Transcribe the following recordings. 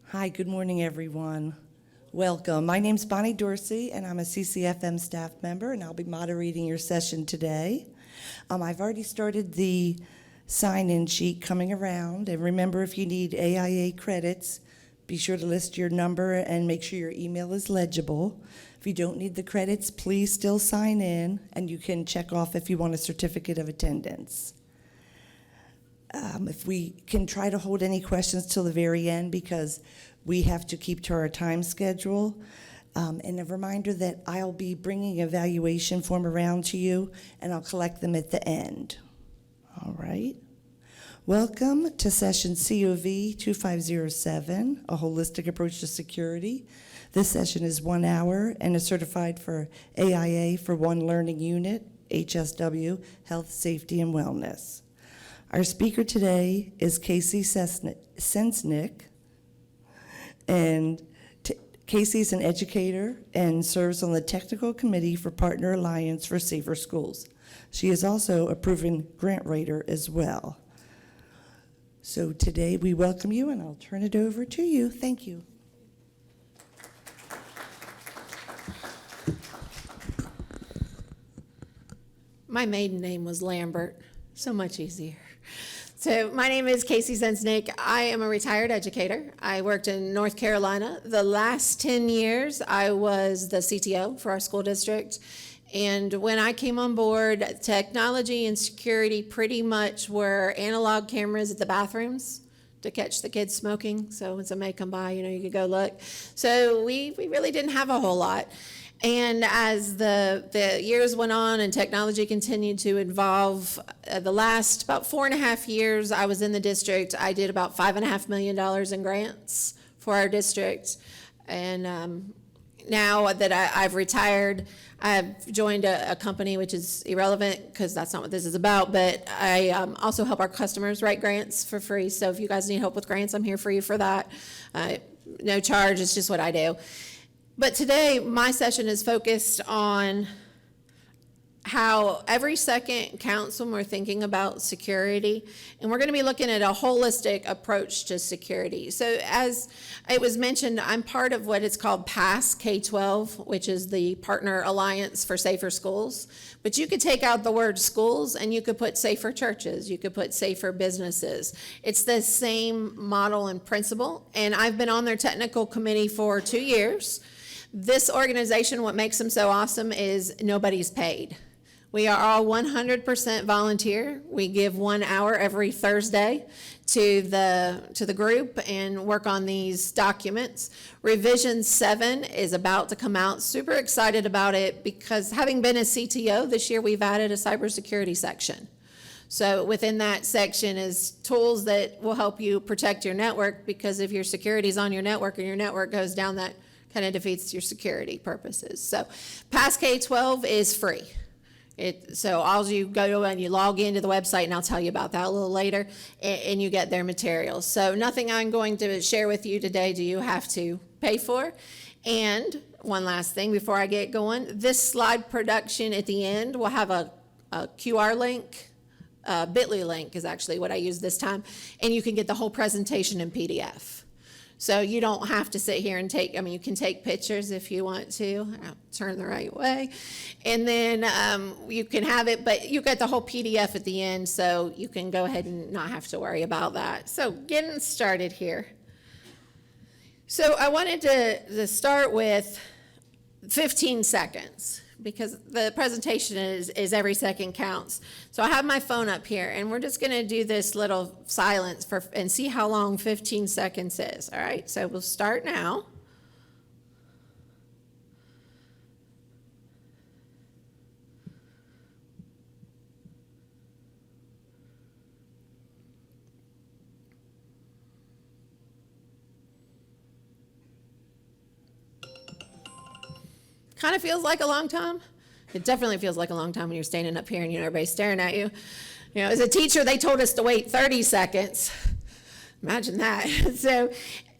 Hi, good morning, everyone. Welcome. My name's Bonnie Dorsey, and I'm a CCFM staff member, and I'll be moderating your session today. I've already started the sign-in sheet coming around, and remember, if you need AIA credits, be sure to list your number and make sure your email is legible. If you don't need the credits, please still sign in, and you can check off if you want a certificate of attendance. If we can try to hold any questions till the very end, because we have to keep to our time schedule. And a reminder that I'll be bringing an evaluation form around to you, and I'll collect them at the end. All right. Welcome to session COV2507, a holistic approach to security. This session is 1 hour and is certified for AIA for one learning unit, HSW, Health, Safety, and Wellness. Our speaker today is Casey Sensnick, and Casey's an educator and serves on the technical committee for Partner Alliance for Safer Schools. She is also a proven grant writer as well. So today we welcome you, and I'll turn it over to you. Thank you. My maiden name was Lambert, so much easier. So my name is Casey Sensnick. I am a retired educator. I worked in North Carolina. The last 10 years, I was the CTO for our school district. And when I came on board, technology and security pretty much were analog cameras at the bathrooms to catch the kids smoking. So when somebody come by, you could go look. So we really didn't have a whole lot. And as the years went on and technology continued to evolve, the last about 4.5 years I was in the district, I did about $5.5 million in grants for our district. And now that I've retired, I've joined a company, which is irrelevant because that's not what this is about, but I also help our customers write grants for free. So if you guys need help with grants, I'm here for you for that. No charge, it's just what I do. But today, my session is focused on how every second counts when we're thinking about security. And we're going to be looking at a holistic approach to security. So as it was mentioned, I'm part of what is called PASS K-12, which is the Partner Alliance for Safer Schools. But you could take out the word schools and you could put safer churches. You could put safer businesses. It's the same model and principle. And I've been on their technical committee for 2 years. This organization, what makes them so awesome is nobody's paid. We are all 100% volunteer. We give 1 hour every Thursday to the group and work on these documents. Revision 7 is about to come out. Super excited about it because having been a CTO this year, we've added a cybersecurity section. So within that section is tools that will help you protect your network, because if your security is on your network and your network goes down, that kind of defeats your security purposes. So PASS K-12 is free. So all you go and you log into the website, and I'll tell you about that a little later, and you get their materials. So nothing I'm going to share with you today do you have to pay for. And one last thing before I get going, this slide production at the end will have a QR link. Bit.ly link is actually what I use this time, and you can get the whole presentation in PDF. So you don't have to sit here and you can take pictures if you want to. I'll turn the right way. And then you can have it, but you get the whole PDF at the end, so you can go ahead and not have to worry about that. So getting started here. So I wanted to start with 15 seconds. Because the presentation is every second counts. So I have my phone up here, and we're just going to do this little silence and see how long 15 seconds is. All right, so we'll start now. Kind of feels like a long time. It definitely feels like a long time when you're standing up here and everybody's staring at you. As a teacher, they told us to wait 30 seconds. Imagine that. So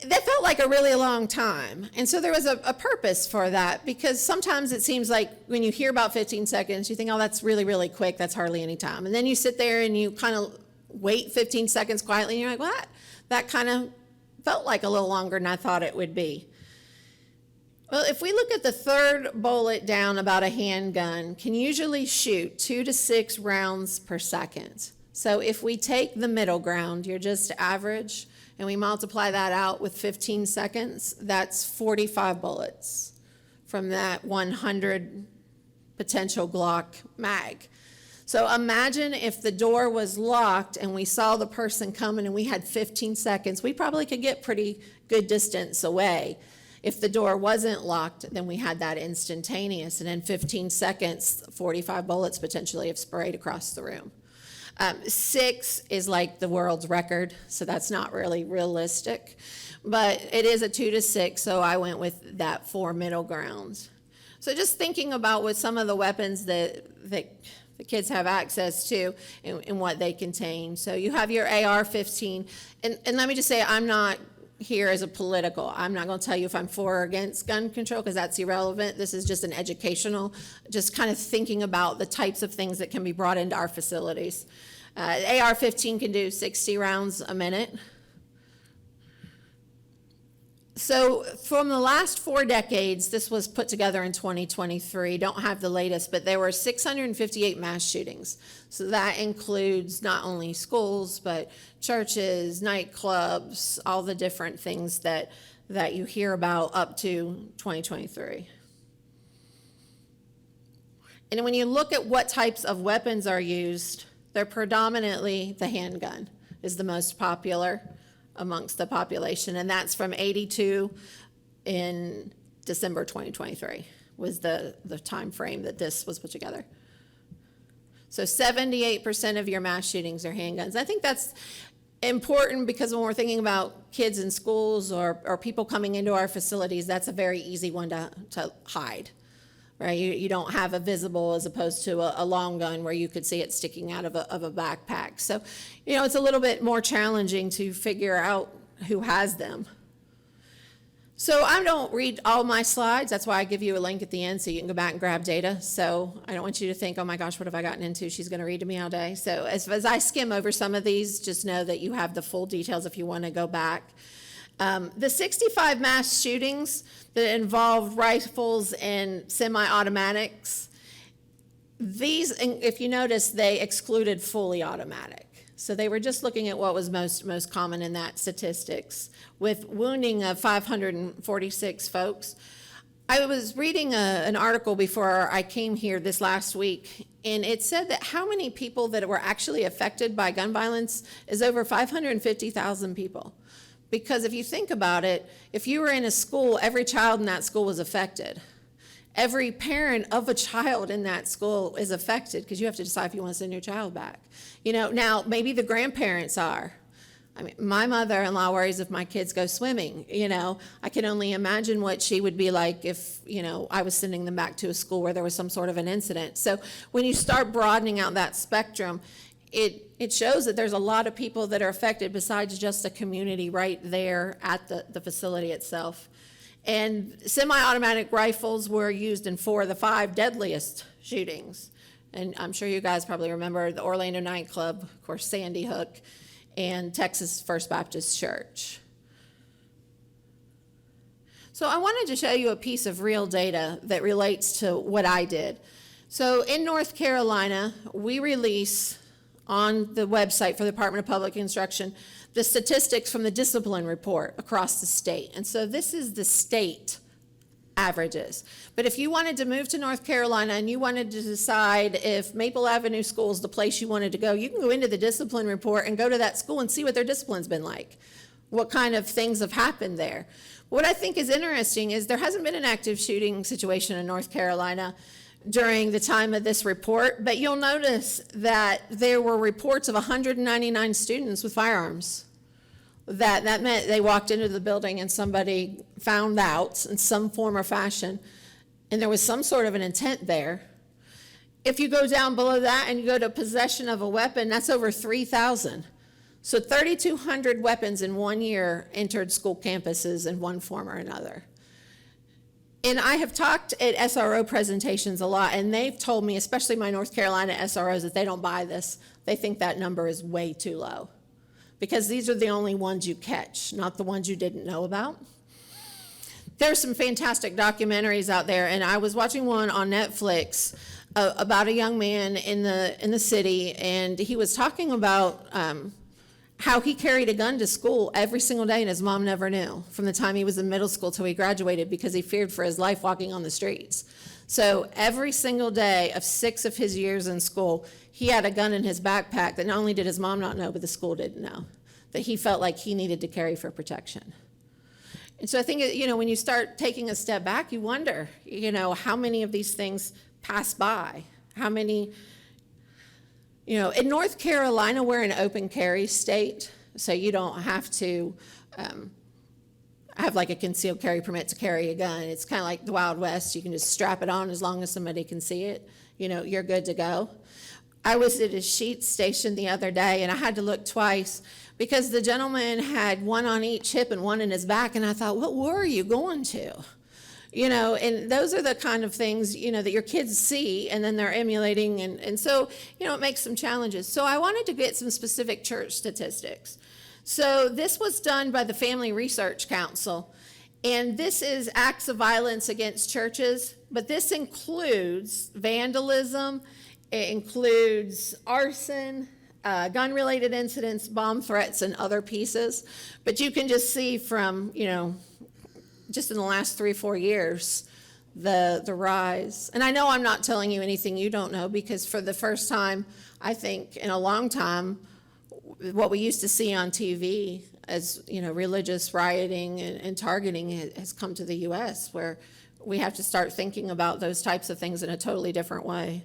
that felt like a really long time. And so there was a purpose for that, because sometimes it seems like when you hear about 15 seconds, you think, oh, that's really, really quick. That's hardly any time. And then you sit there and you kind of wait 15 seconds quietly, and you're like, what? That kind of felt like a little longer than I thought it would be. Well, if we look at the third bullet down about a handgun, can usually shoot 2 to 6 rounds per second. So if we take the middle ground, you're just average, and we multiply that out with 15 seconds, that's 45 bullets from that 100 potential Glock mag. So imagine if the door was locked and we saw the person coming and we had 15 seconds, we probably could get pretty good distance away. If the door wasn't locked, then we had that instantaneous, and in 15 seconds, 45 bullets potentially have sprayed across the room. 6 is like the world's record, so that's not really realistic, but it is a 2 to 6, so I went with that 4 middle grounds. So just thinking about what some of the weapons that the kids have access to and what they contain. So you have your AR-15, and let me just say, I'm not here as a political. I'm not going to tell you if I'm for or against gun control, because that's irrelevant. This is just an educational, just kind of thinking about the types of things that can be brought into our facilities. AR-15 can do 60 rounds a minute. So from the last 4 decades, this was put together in 2023, don't have the latest, but there were 658 mass shootings. So that includes not only schools, but churches, nightclubs, all the different things that you hear about up to 2023. And when you look at what types of weapons are used, they're predominantly the handgun is the most popular amongst the population, and that's from 82 in December 2023 was the time frame that this was put together. So 78% of your mass shootings are handguns. I think that's important because when we're thinking about kids in schools or people coming into our facilities, that's a very easy one to hide. Right, you don't have a visible as opposed to a long gun where you could see it sticking out of a backpack. So, it's a little bit more challenging to figure out who has them. So I don't read all my slides. That's why I give you a link at the end so you can go back and grab data. So I don't want you to think, oh my gosh, what have I gotten into? She's going to read to me all day. So as I skim over some of these, just know that you have the full details if you want to go back. The 65 mass shootings that involve rifles and semi-automatics, these, if you notice, they excluded fully automatic. So they were just looking at what was most common in that statistics, with wounding of 546 folks. I was reading an article before I came here this last week, and it said that how many people that were actually affected by gun violence is over 550,000 people. Because if you think about it, if you were in a school, every child in that school was affected. Every parent of a child in that school is affected because you have to decide if you want to send your child back. Now maybe the grandparents are. I mean, my mother-in-law worries if my kids go swimming. I can only imagine what she would be like if, I was sending them back to a school where there was some sort of an incident. So when you start broadening out that spectrum, it shows that there's a lot of people that are affected besides just the community right there at the facility itself. And semi-automatic rifles were used in 4 of the 5 deadliest shootings. And I'm sure you guys probably remember the Orlando nightclub, of course, Sandy Hook, and Texas First Baptist Church. So I wanted to show you a piece of real data that relates to what I did. So in North Carolina, we release on the website for the Department of Public Instruction the statistics from the discipline report across the state. And so this is the state averages. But if you wanted to move to North Carolina and you wanted to decide if Maple Avenue School is the place you wanted to go, you can go into the discipline report and go to that school and see what their discipline's been like, what kind of things have happened there. What I think is interesting is there hasn't been an active shooting situation in North Carolina during the time of this report, but you'll notice that there were reports of 199 students with firearms. That meant they walked into the building and somebody found out in some form or fashion, and there was some sort of an intent there. If you go down below that and you go to possession of a weapon, that's over 3,000. So 3,200 weapons in 1 year entered school campuses in one form or another. And I have talked at SRO presentations a lot, and they've told me, especially my North Carolina SROs, that they don't buy this. They think that number is way too low. because these are the only ones you catch, not the ones you didn't know about. There's some fantastic documentaries out there, and I was watching one on Netflix about a young man in the city, and he was talking about how he carried a gun to school every single day, and his mom never knew from the time he was in middle school till he graduated, because he feared for his life walking on the streets. So every single day of 6 of his years in school, he had a gun in his backpack that not only did his mom not know, but the school didn't know, that he felt like he needed to carry for protection. And so I think, when you start taking a step back, you wonder, how many of these things pass by? How many, in North Carolina, we're an open carry state, so you don't have to have like a concealed carry permit to carry a gun. It's kind of like the Wild West. You can just strap it on as long as somebody can see it. You're good to go. I was at a sheet station the other day, and I had to look twice because the gentleman had one on each hip and one in his back, and I thought, what war are you going to? And those are the kind of things, that your kids see, and then they're emulating, and so, it makes some challenges. So I wanted to get some specific church statistics. So this was done by the Family Research Council, and this is acts of violence against churches, but this includes vandalism, it includes arson, gun-related incidents, bomb threats, and other pieces. But you can just see from, just in the last 3 or 4 years, the rise. And I know I'm not telling you anything you don't know, because for the first time, I think, in a long time, what we used to see on TV as, religious rioting and targeting has come to the U.S., where we have to start thinking about those types of things in a totally different way.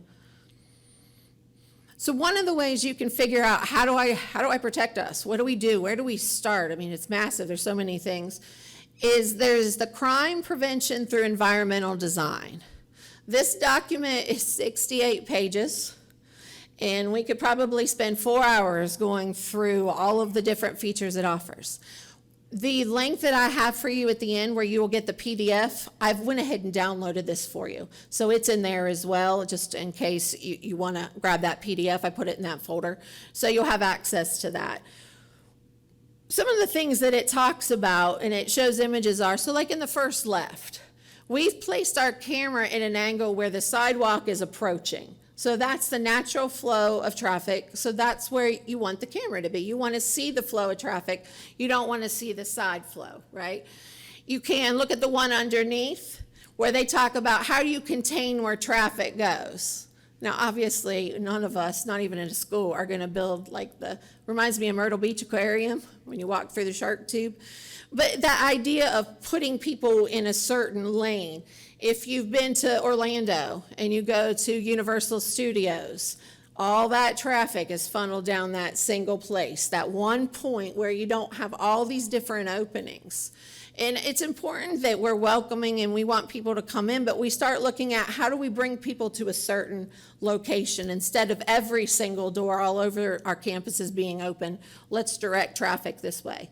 So one of the ways you can figure out, how do I protect us? What do we do? Where do we start? I mean, it's massive. There's so many things. There's the crime prevention through environmental design. This document is 68 pages, and we could probably spend 4 hours going through all of the different features it offers. The link that I have for you at the end, where you will get the PDF, I've went ahead and downloaded this for you. So it's in there as well, just in case you want to grab that PDF. I put it in that folder, so you'll have access to that. Some of the things that it talks about and it shows images are, so like in the first left, we've placed our camera in an angle where the sidewalk is approaching. So that's the natural flow of traffic. So that's where you want the camera to be. You want to see the flow of traffic. You don't want to see the side flow, right? You can look at the one underneath where they talk about how do you contain where traffic goes. Now, obviously, none of us, not even in a school, are going to build like reminds me of Myrtle Beach Aquarium when you walk through the shark tube. But that idea of putting people in a certain lane. If you've been to Orlando and you go to Universal Studios, all that traffic is funneled down that single place, that one point where you don't have all these different openings. And it's important that we're welcoming and we want people to come in, but we start looking at how do we bring people to a certain location instead of every single door all over our campuses being open. Let's direct traffic this way.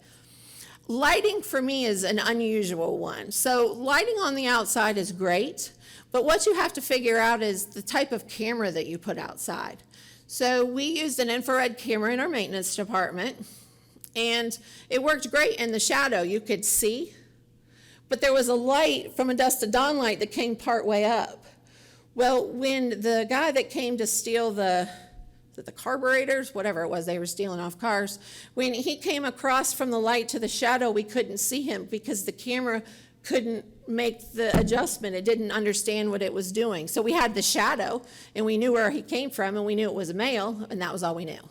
Lighting for me is an unusual one. So lighting on the outside is great, but what you have to figure out is the type of camera that you put outside. So we used an infrared camera in our maintenance department, and it worked great in the shadow. You could see, but there was a light from a dusk to dawn light that came part way up. Well, when the guy that came to steal the carburetors, whatever it was, they were stealing off cars. When he came across from the light to the shadow, we couldn't see him because the camera couldn't make the adjustment. It didn't understand what it was doing. So we had the shadow, and we knew where he came from, and we knew it was a male, and that was all we knew.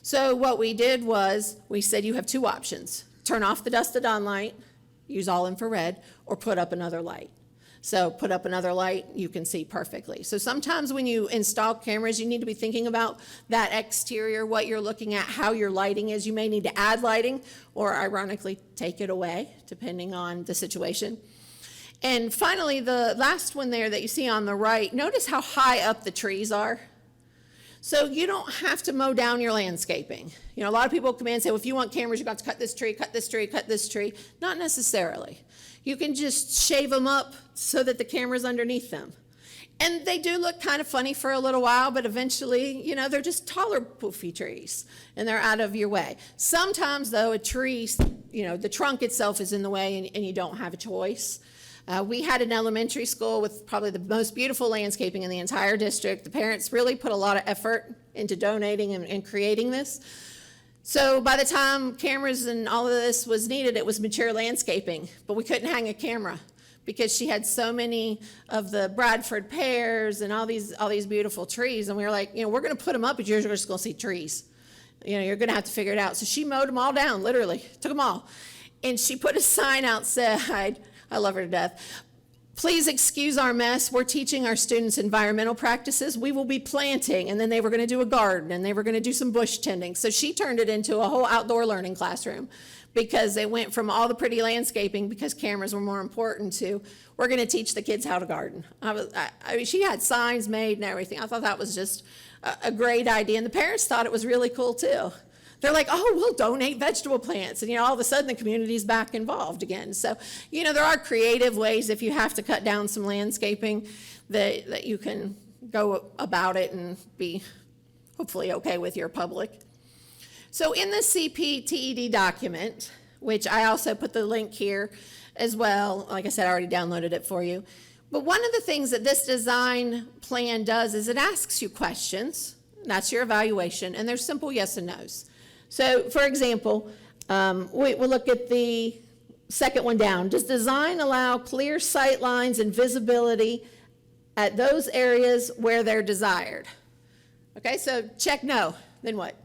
So what we did was we said you have 2 options. Turn off the dusk to dawn light, use all infrared, or put up another light. So put up another light, you can see perfectly. So sometimes when you install cameras, you need to be thinking about that exterior, what you're looking at, how your lighting is. You may need to add lighting or ironically take it away, depending on the situation. And finally, the last one there that you see on the right, notice how high up the trees are. So you don't have to mow down your landscaping. A lot of people come in and say, well, if you want cameras, you're going to have to cut this tree, cut this tree, cut this tree. Not necessarily. You can just shave them up so that the camera's underneath them. And they do look kind of funny for a little while, but eventually, you know, they're just taller poofy trees, and they're out of your way. Sometimes, though, a tree, you know, the trunk itself is in the way, and you don't have a choice. We had an elementary school with probably the most beautiful landscaping in the entire district. The parents really put a lot of effort into donating and creating this. So by the time cameras and all of this was needed, it was mature landscaping, but we couldn't hang a camera because she had so many of the Bradford pears and all these beautiful trees. And we were like, you know, we're going to put them up, but you're just going to see trees. You know, you're going to have to figure it out. So she mowed them all down, literally, took them all. And she put a sign outside. I love her to death. Please excuse our mess. We're teaching our students environmental practices. We will be planting. And then they were going to do a garden, and they were going to do some bush tending. So she turned it into a whole outdoor learning classroom, because it went from all the pretty landscaping, because cameras were more important, to we're going to teach the kids how to garden. I mean, she had signs made and everything. I thought that was just a great idea. And the parents thought it was really cool too. They're like, oh, we'll donate vegetable plants. And, you know, all of a sudden the community's back involved again. So, you know, there are creative ways, if you have to cut down some landscaping, that you can go about it and be hopefully okay with your public. So in the CPTED document, which I also put the link here as well, like I said, I already downloaded it for you. But one of the things that this design plan does is it asks you questions. That's your evaluation, and there's simple yes and no's. So, for example, we'll look at the second one down. Does design allow clear sight lines and visibility at those areas where they're desired? Okay, so check no. Then what?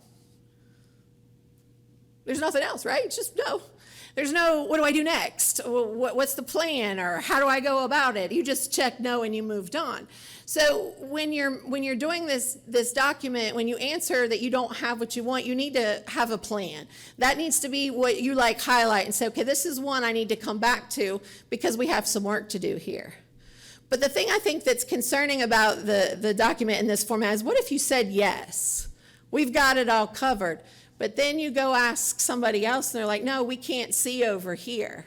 There's nothing else, right? It's just no. There's no, what do I do next? What's the plan, or how do I go about it? You just check no and you moved on. So when you're doing this document, when you answer that you don't have what you want, you need to have a plan. That needs to be what you like highlight and say, okay, this is one I need to come back to because we have some work to do here. But the thing I think that's concerning about the document in this format is, what if you said yes? We've got it all covered. But then you go ask somebody else and they're like, no, we can't see over here,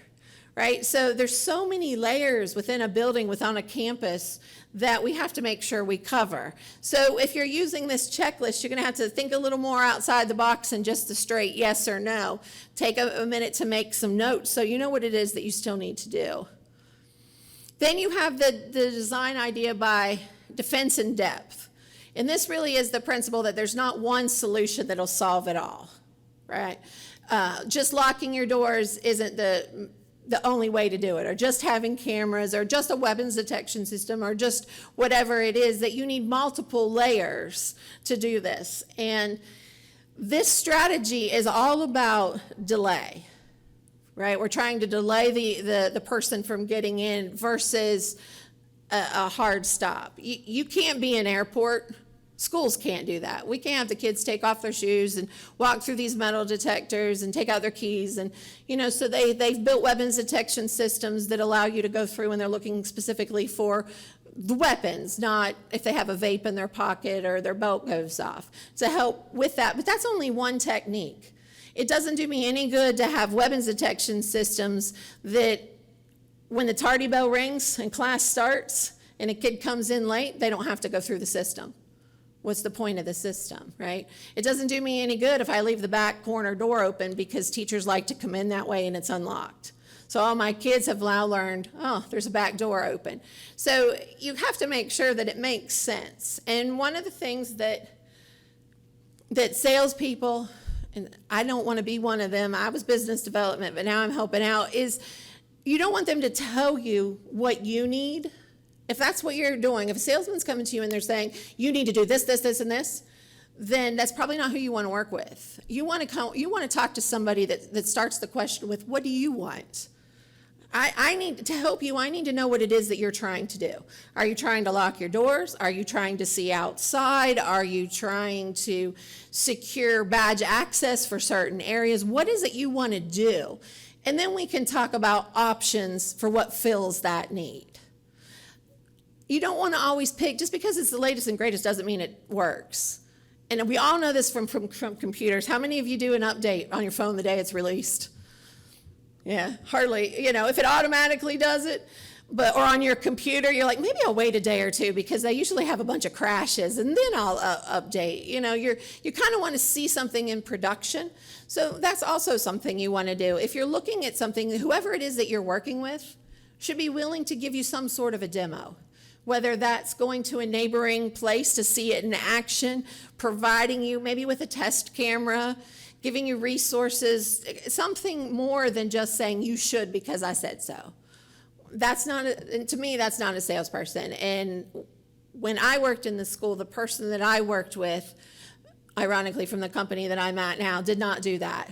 right? So there's so many layers within a building, within a campus, that we have to make sure we cover. So if you're using this checklist, you're gonna have to think a little more outside the box than just a straight yes or no. Take a minute to make some notes so you know what it is that you still need to do. Then you have the design idea by defense in depth. And this really is the principle that there's not one solution that'll solve it all, right? Just locking your doors isn't the only way to do it, or just having cameras, or just a weapons detection system, or just whatever it is, that you need multiple layers to do this. And this strategy is all about delay, right? We're trying to delay the person from getting in versus a hard stop. You can't be an airport. Schools can't do that. We can't have the kids take off their shoes and walk through these metal detectors and take out their keys. And, you know, so they've built weapons detection systems that allow you to go through when they're looking specifically for the weapons, not if they have a vape in their pocket or their belt goes off, to help with that. But that's only one technique. It doesn't do me any good to have weapons detection systems that when the tardy bell rings and class starts and a kid comes in late, they don't have to go through the system. What's the point of the system, right? It doesn't do me any good if I leave the back corner door open because teachers like to come in that way and it's unlocked. So all my kids have now learned, oh, there's a back door open. So you have to make sure that it makes sense. And one of the things that salespeople, and I don't want to be one of them, I was business development, but now I'm helping out, is you don't want them to tell you what you need. If that's what you're doing, if a salesman's coming to you and they're saying, you need to do this, this, this, and this, then that's probably not who you want to work with. You want to talk to somebody that starts the question with, what do you want? I need to help you. I need to know what it is that you're trying to do. Are you trying to lock your doors? Are you trying to see outside? Are you trying to secure badge access for certain areas? What is it you want to do? And then we can talk about options for what fills that need. You don't want to always pick, just because it's the latest and greatest doesn't mean it works. And we all know this from computers. How many of you do an update on your phone the day it's released? Yeah, hardly, you know, if it automatically does it. or on your computer, you're like, maybe I'll wait a day or two because they usually have a bunch of crashes and then I'll update. You know, you kind of want to see something in production. So that's also something you want to do. If you're looking at something, whoever it is that you're working with should be willing to give you some sort of a demo, whether that's going to a neighboring place to see it in action, providing you maybe with a test camera, giving you resources, something more than just saying you should because I said so. To me, that's not a salesperson. And when I worked in the school, the person that I worked with, ironically from the company that I'm at now, did not do that.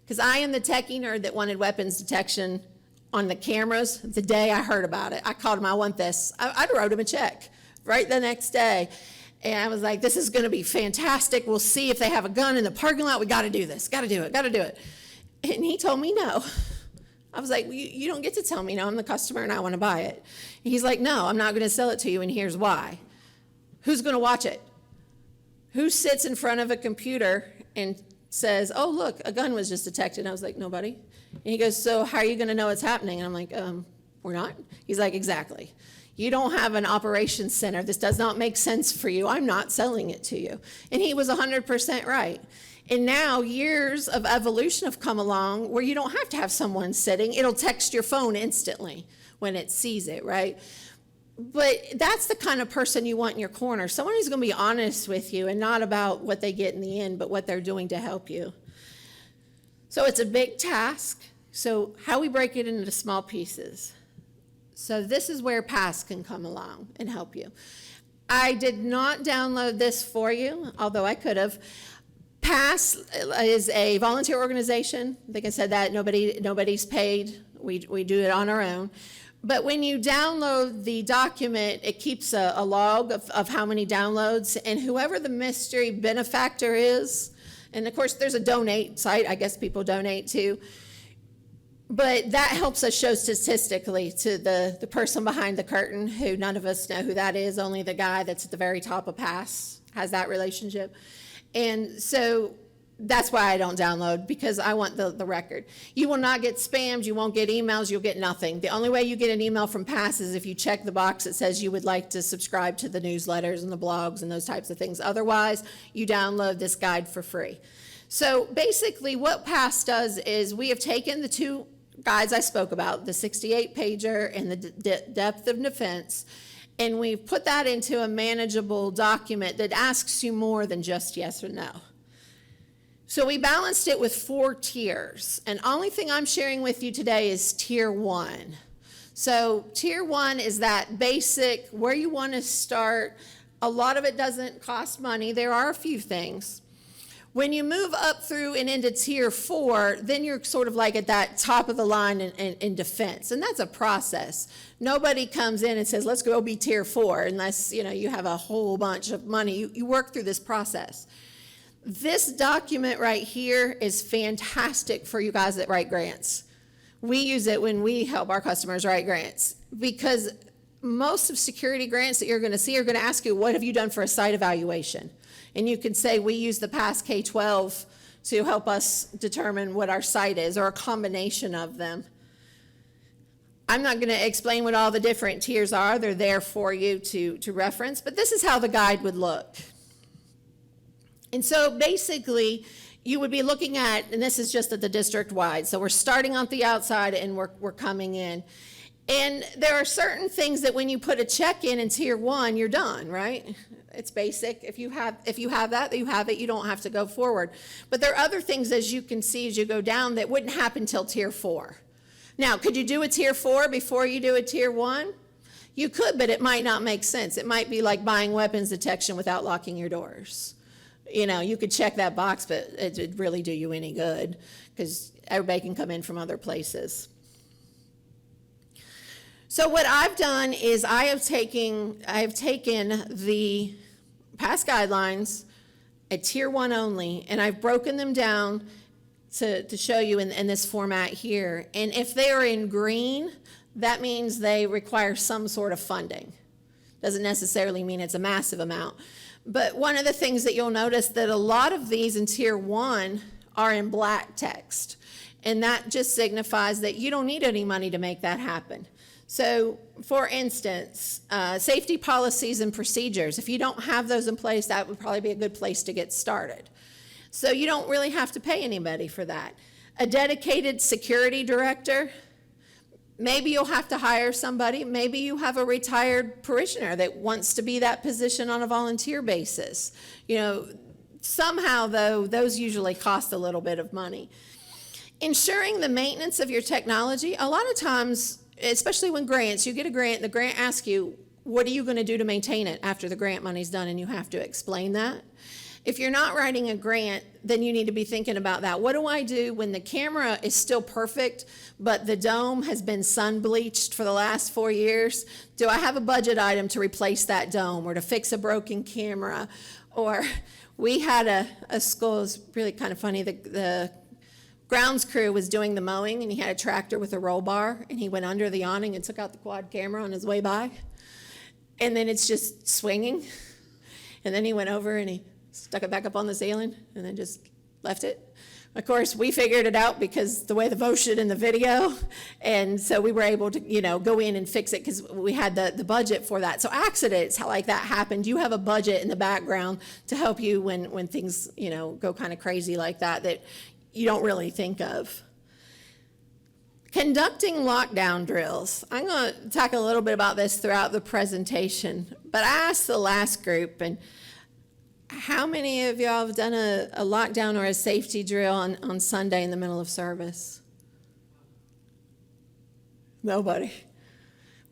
Because I am the techie nerd that wanted weapons detection on the cameras the day I heard about it. I called him, I want this. I wrote him a check right the next day. And I was like, this is going to be fantastic. We'll see if they have a gun in the parking lot. We got to do this. Got to do it. Got to do it. And he told me no. I was like, well, you don't get to tell me no. I'm the customer and I want to buy it. And he's like, no, I'm not going to sell it to you, and here's why. Who's going to watch it? Who sits in front of a computer and says, oh, look, a gun was just detected? And I was like, nobody. And he goes, so how are you going to know it's happening? And I'm like, we're not. He's like, exactly. You don't have an operations center. This does not make sense for you. I'm not selling it to you. And he was 100% right. And now years of evolution have come along where you don't have to have someone sitting. It'll text your phone instantly when it sees it, right? But that's the kind of person you want in your corner. Someone who's going to be honest with you and not about what they get in the end, but what they're doing to help you. So it's a big task. So how we break it into small pieces. So this is where PASS can come along and help you. I did not download this for you, although I could have. PASS is a volunteer organization. I think I said that. Nobody's paid. We do it on our own. But when you download the document, it keeps a log of how many downloads, and whoever the mystery benefactor is, and of course there's a donate site, I guess people donate to, but that helps us show statistically to the person behind the curtain, who none of us know who that is, only the guy that's at the very top of PASS has that relationship. And so that's why I don't download, because I want the record. You will not get spammed, you won't get emails, you'll get nothing. The only way you get an email from PASS is if you check the box that says you would like to subscribe to the newsletters and the blogs and those types of things. Otherwise, you download this guide for free. So basically what PASS does is we have taken the two guides I spoke about, the 68-pager and the depth of defense, and we've put that into a manageable document that asks you more than just yes or no. So we balanced it with 4 tiers, and only thing I'm sharing with you today is tier 1. So tier 1 is that basic, where you want to start. A lot of it doesn't cost money. There are a few things. When you move up through and into tier 4, then you're sort of like at that top of the line in defense, and that's a process. Nobody comes in and says, let's go be tier 4, unless you have a whole bunch of money. You work through this process. This document right here is fantastic for you guys that write grants. We use it when we help our customers write grants, because most of security grants that you're going to see are going to ask you, what have you done for a site evaluation? And you can say, we use the PASS K-12 to help us determine what our site is, or a combination of them. I'm not going to explain what all the different tiers are. They're there for you to reference, but this is how the guide would look. And so basically, you would be looking at, and this is just at the district-wide, so we're starting on the outside and we're coming in. And there are certain things that when you put a check in tier 1, you're done, right? It's basic. If you have that, you have it. You don't have to go forward. But there are other things, as you can see as you go down, that wouldn't happen till tier 4. Now, could you do a tier 4 before you do a tier 1? You could, but it might not make sense. It might be like buying weapons detection without locking your doors. You could check that box, but it would really do you any good, because everybody can come in from other places. So what I've done is I have taken the PASS guidelines at tier 1 only, and I've broken them down to show you in this format here. And if they are in green, that means they require some sort of funding. Doesn't necessarily mean it's a massive amount. But one of the things that you'll notice that a lot of these in tier 1 are in black text. And that just signifies that you don't need any money to make that happen. So, for instance, safety policies and procedures, if you don't have those in place, that would probably be a good place to get started. So you don't really have to pay anybody for that. A dedicated security director, maybe you'll have to hire somebody. Maybe you have a retired parishioner that wants to be that position on a volunteer basis. You know, somehow, though, those usually cost a little bit of money. Ensuring the maintenance of your technology, a lot of times, especially when grants, you get a grant, the grant asks you, what are you going to do to maintain it after the grant money's done, and you have to explain that. If you're not writing a grant, then you need to be thinking about that. What do I do when the camera is still perfect, but the dome has been sun bleached for the last 4 years? Do I have a budget item to replace that dome or to fix a broken camera? Or we had a school, it was really kind of funny, the grounds crew was doing the mowing, and he had a tractor with a roll bar, and he went under the awning and took out the quad camera on his way by. And then it's just swinging. And then he went over and he stuck it back up on the ceiling and then just left it. Of course, we figured it out because the way the motion in the video, and so we were able to, go in and fix it because we had the budget for that. So accidents like that happened. You have a budget in the background to help you when things, go kind of crazy like that you don't really think of. Conducting lockdown drills. I'm going to talk a little bit about this throughout the presentation, but I asked the last group, and how many of y'all have done a lockdown or a safety drill on Sunday in the middle of service? Nobody.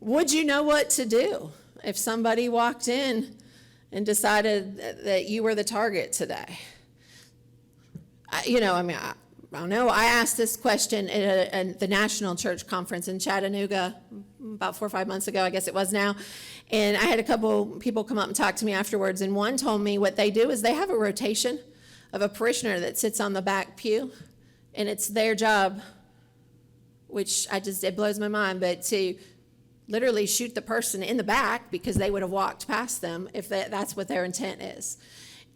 Would you know what to do if somebody walked in and decided that you were the target today? I don't know. I asked this question at the National Church Conference in Chattanooga about 4 or 5 months ago, I guess it was now. And I had a couple people come up and talk to me afterwards, and one told me what they do is they have a rotation of a parishioner that sits on the back pew, and it's their job, which it blows my mind, but to literally shoot the person in the back because they would have walked past them if that's what their intent is.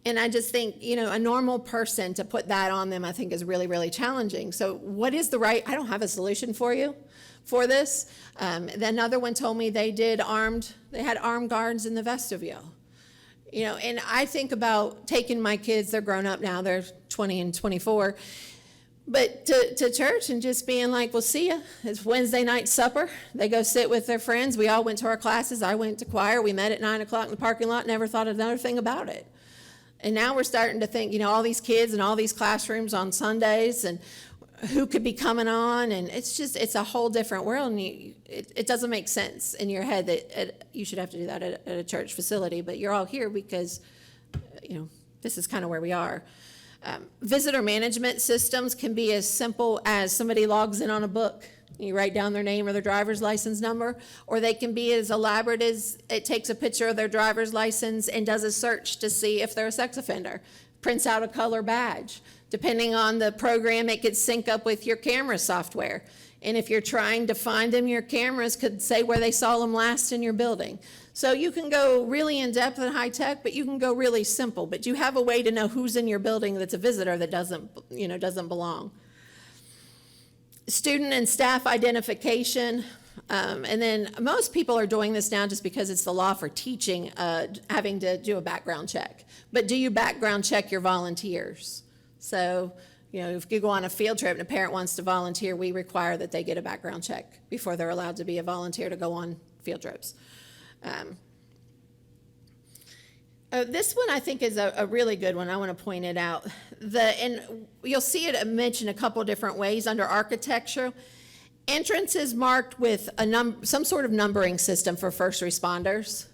And I just think, a normal person to put that on them, I think is really, really challenging. So what is I don't have a solution for you for this. Then another one told me they had armed guards in the vestibule. And I think about taking my kids, they're grown up now, they're 20 and 24, but to church and just being like, we'll see ya. It's Wednesday night supper. They go sit with their friends. We all went to our classes. I went to choir. We met at 9 o'clock in the parking lot, never thought another thing about it. And now we're starting to think, all these kids and all these classrooms on Sundays and who could be coming on. And it's a whole different world. And it doesn't make sense in your head that you should have to do that at a church facility. But you're all here because, this is kind of where we are. Visitor management systems can be as simple as somebody logs in on a book. You write down their name or their driver's license number, or they can be as elaborate as it takes a picture of their driver's license and does a search to see if they're a sex offender, prints out a color badge. Depending on the program, it could sync up with your camera software. And if you're trying to find them, your cameras could say where they saw them last in your building. So you can go really in depth and high tech, but you can go really simple. But you have a way to know who's in your building that's a visitor that doesn't belong. Student and staff identification, and then most people are doing this now just because it's the law for teaching, having to do a background check. But do you background check your volunteers? So, if you go on a field trip and a parent wants to volunteer, we require that they get a background check before they're allowed to be a volunteer to go on field trips. This one I think is a really good one. I want to point it out. And you'll see it mentioned a couple different ways under architecture. Entrance is marked with some sort of numbering system for first responders.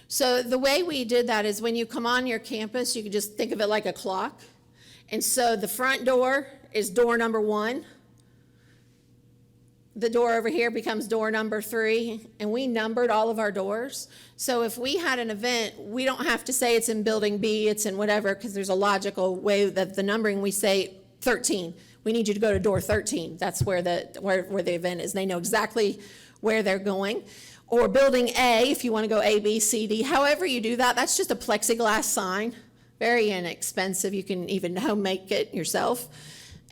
So the way we did that is when you come on your campus, you can just think of it like a clock. And so the front door is door number 1. The door over here becomes door number 3, and we numbered all of our doors. So if we had an event, we don't have to say it's in building B, it's in whatever, because there's a logical way that the numbering, we say 13. We need you to go to door 13. That's where the event is. They know exactly where they're going. Or building A, if you want to go A, B, C, D. However you do that, that's just a plexiglass sign. Very inexpensive. You can even home make it yourself.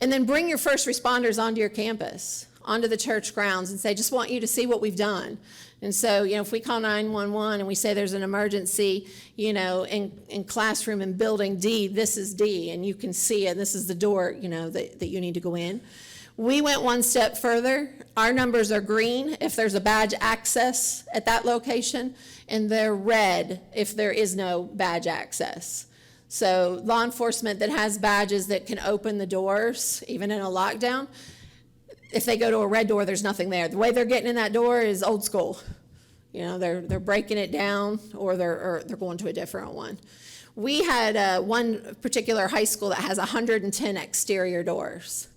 And then bring your first responders onto your campus, onto the church grounds, and say, just want you to see what we've done. And so, if we call 911 and we say there's an emergency, in classroom in building D, this is D, and you can see it, and this is the door, that you need to go in. We went one step further. Our numbers are green if there's a badge access at that location, and they're red if there is no badge access. So law enforcement that has badges that can open the doors, even in a lockdown, if they go to a red door, there's nothing there. The way they're getting in that door is old school. They're breaking it down, or they're going to a different one. We had one particular high school that has 110 exterior doors.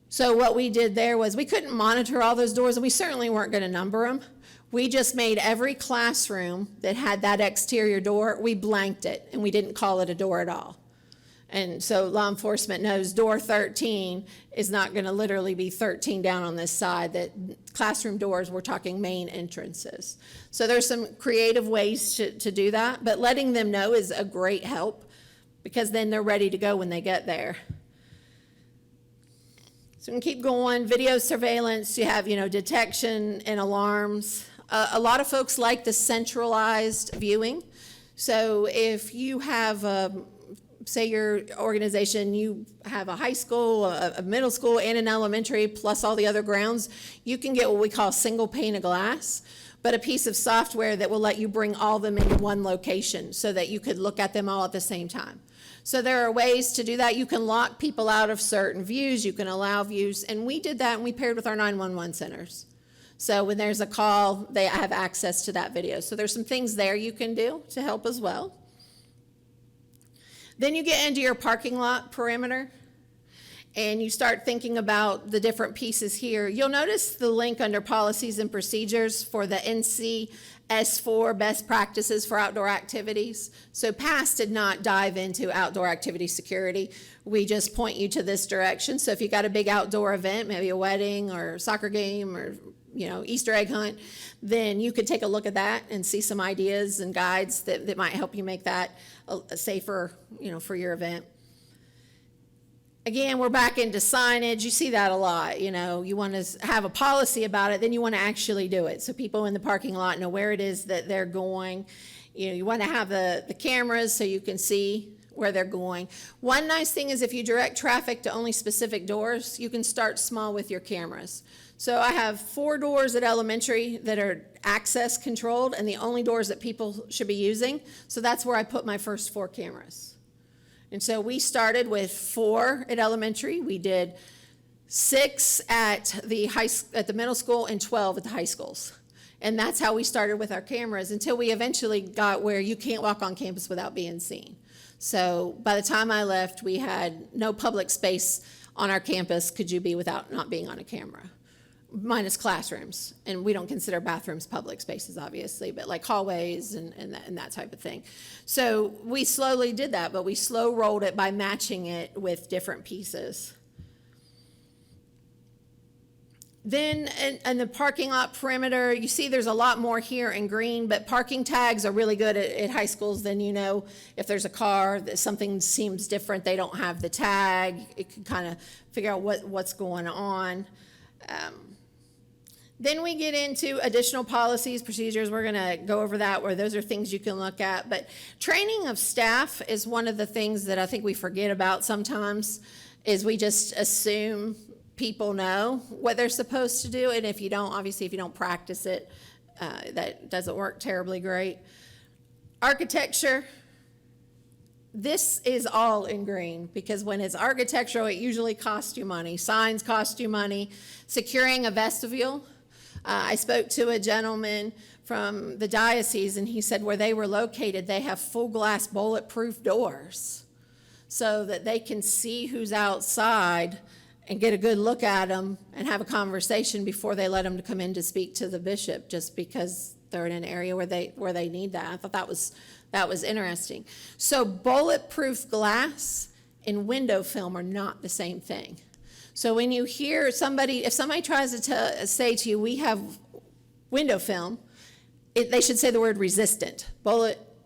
So what we did there was we couldn't monitor all those doors, and we certainly weren't going to number them. We just made every classroom that had that exterior door, we blanked it, and we didn't call it a door at all. And so law enforcement knows door 13 is not going to literally be 13 down on this side, that classroom doors, we're talking main entrances. So there's some creative ways to do that, but letting them know is a great help, because then they're ready to go when they get there. So we can keep going. Video surveillance, you have, detection and alarms. A lot of folks like the centralized viewing. So if you have, say your organization, you have a high school, a middle school, and an elementary, plus all the other grounds, you can get what we call single pane of glass, but a piece of software that will let you bring all them into one location so that you could look at them all at the same time. So there are ways to do that. You can lock people out of certain views. You can allow views. And we did that, and we paired with our 911 centers. So when there's a call, they have access to that video. So there's some things there you can do to help as well. Then you get into your parking lot perimeter, and you start thinking about the different pieces here. You'll notice the link under policies and procedures for the NCS4 best practices for outdoor activities. So PASS did not dive into outdoor activity security. We just point you to this direction. So if you got a big outdoor event, maybe a wedding or a soccer game or Easter egg hunt, then you could take a look at that and see some ideas and guides that might help you make that safer, for your event. Again, we're back into signage. You see that a lot. You want to have a policy about it, then you want to actually do it. So people in the parking lot know where it is that they're going. You want to have the cameras so you can see where they're going. One nice thing is if you direct traffic to only specific doors, you can start small with your cameras. So I have 4 doors at elementary that are access controlled, and the only doors that people should be using. So that's where I put my first 4 cameras. And so we started with 4 at elementary. We did 6 at the middle school and 12 at the high schools. And that's how we started with our cameras until we eventually got where you can't walk on campus without being seen. So by the time I left, we had no public space on our campus could you be without not being on a camera, minus classrooms. And we don't consider bathrooms public spaces, obviously, but like hallways and that type of thing. So we slowly did that, but we slow rolled it by matching it with different pieces. Then in the parking lot perimeter, you see there's a lot more here in green, but parking tags are really good at high schools. Then if there's a car, that something seems different, they don't have the tag. It can kind of figure out what's going on. Then we get into additional policies, procedures. We're going to go over that, where those are things you can look at. But training of staff is one of the things that I think we forget about sometimes, is we just assume people know what they're supposed to do, and if you don't practice it, that doesn't work terribly great. Architecture, this is all in green, because when it's architectural, it usually costs you money. Signs cost you money. Securing a vestibule, I spoke to a gentleman from the diocese, and he said where they were located, they have full glass bulletproof doors so that they can see who's outside and get a good look at them and have a conversation before they let them to come in to speak to the bishop, just because they're in an area where they need that. I thought that was interesting. So bulletproof glass and window film are not the same thing. So when you hear if somebody tries to say to you, we have window film, they should say the word resistant.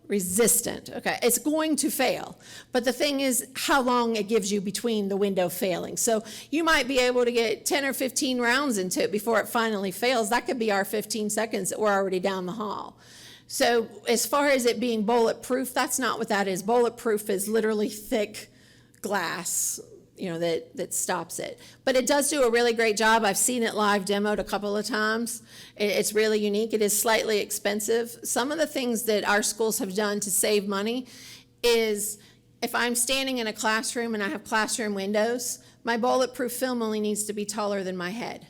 Resistant, okay. It's going to fail. But the thing is how long it gives you between the window failing. So you might be able to get 10 or 15 rounds into it before it finally fails. That could be our 15 seconds that we're already down the hall. So as far as it being bulletproof, that's not what that is. Bulletproof is literally thick glass, that stops it. But it does do a really great job. I've seen it live demoed a couple of times. It's really unique. It is slightly expensive. Some of the things that our schools have done to save money is if I'm standing in a classroom and I have classroom windows, my bulletproof film only needs to be taller than my head,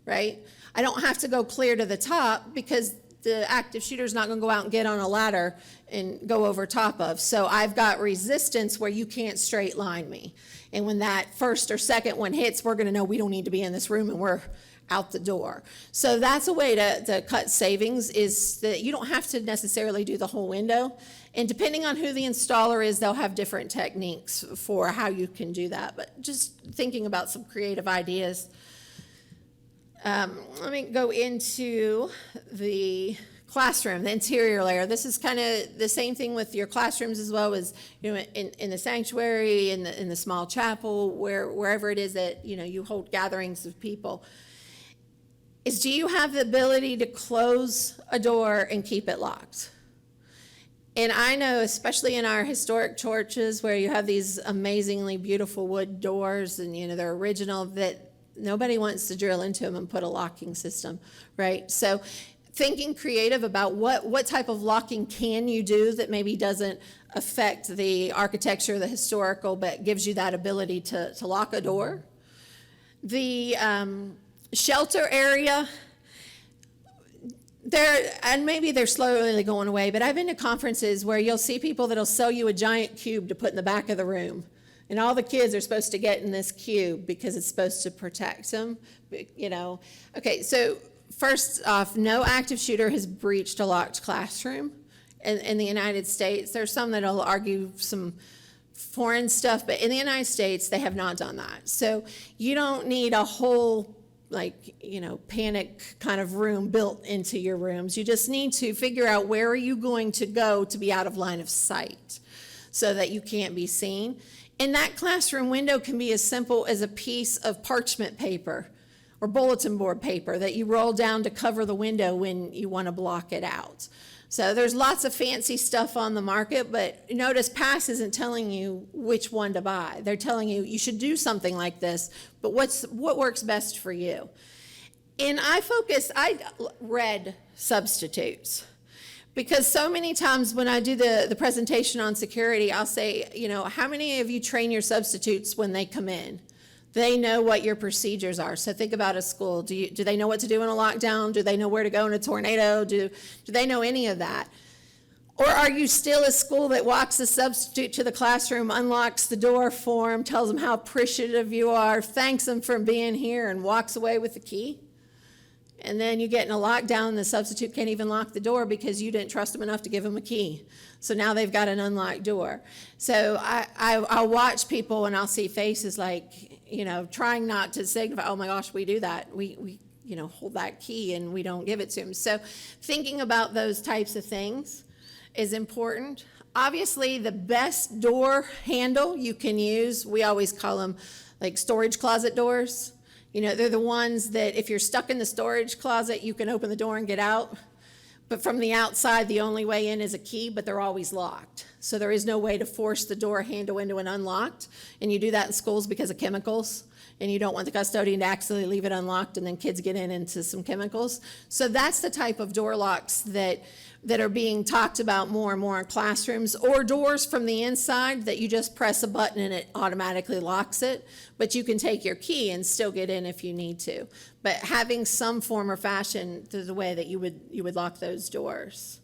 right? I don't have to go clear to the top because the active shooter is not going to go out and get on a ladder and go over top of. So I've got resistance where you can't straight line me. And when that first or second one hits, we're going to know we don't need to be in this room and we're out the door. So that's a way to cut savings, is that you don't have to necessarily do the whole window. And depending on who the installer is, they'll have different techniques for how you can do that. But just thinking about some creative ideas. Let me go into the classroom, the interior layer. This is kind of the same thing with your classrooms as well as in the sanctuary, in the small chapel, wherever it is that you hold gatherings of people. Is do you have the ability to close a door and keep it locked? And I know, especially in our historic churches where you have these amazingly beautiful wood doors and they're original, that nobody wants to drill into them and put a locking system, right? So thinking creative about what type of locking can you do that maybe doesn't affect the architecture, the historical, but gives you that ability to lock a door. The shelter area, maybe they're slowly going away, but I've been to conferences where you'll see people that'll sell you a giant cube to put in the back of the room. And all the kids are supposed to get in this cube because it's supposed to protect them, Okay, so first off, no active shooter has breached a locked classroom in the United States. There's some that'll argue some foreign stuff, but in the United States, they have not done that. So you don't need a whole panic kind of room built into your rooms. You just need to figure out where are you going to go to be out of line of sight so that you can't be seen. And that classroom window can be as simple as a piece of parchment paper or bulletin board paper that you roll down to cover the window when you want to block it out. So there's lots of fancy stuff on the market, but notice PASS isn't telling you which one to buy. They're telling you you should do something like this, but what works best for you? And I read substitutes. Because so many times when I do the presentation on security, I'll say, how many of you train your substitutes when they come in? They know what your procedures are. So think about a school. Do they know what to do in a lockdown? Do they know where to go in a tornado? Do they know any of that? Or are you still a school that walks the substitute to the classroom, unlocks the door for them, tells them how appreciative you are, thanks them for being here, and walks away with the key? And then you get in a lockdown and the substitute can't even lock the door because you didn't trust them enough to give them a key. So now they've got an unlocked door. So I'll watch people and I'll see faces like, trying not to signify, oh my gosh, we do that. We hold that key and we don't give it to them. So thinking about those types of things is important. Obviously, the best door handle you can use, we always call them like storage closet doors. They're the ones that if you're stuck in the storage closet, you can open the door and get out. But from the outside, the only way in is a key, but they're always locked. So there is no way to force the door handle into an unlocked. And you do that in schools because of chemicals. And you don't want the custodian to accidentally leave it unlocked and then kids get into some chemicals. So that's the type of door locks that are being talked about more and more in classrooms, or doors from the inside that you just press a button and it automatically locks it, but you can take your key and still get in if you need to. But having some form or fashion to the way that you would lock those doors.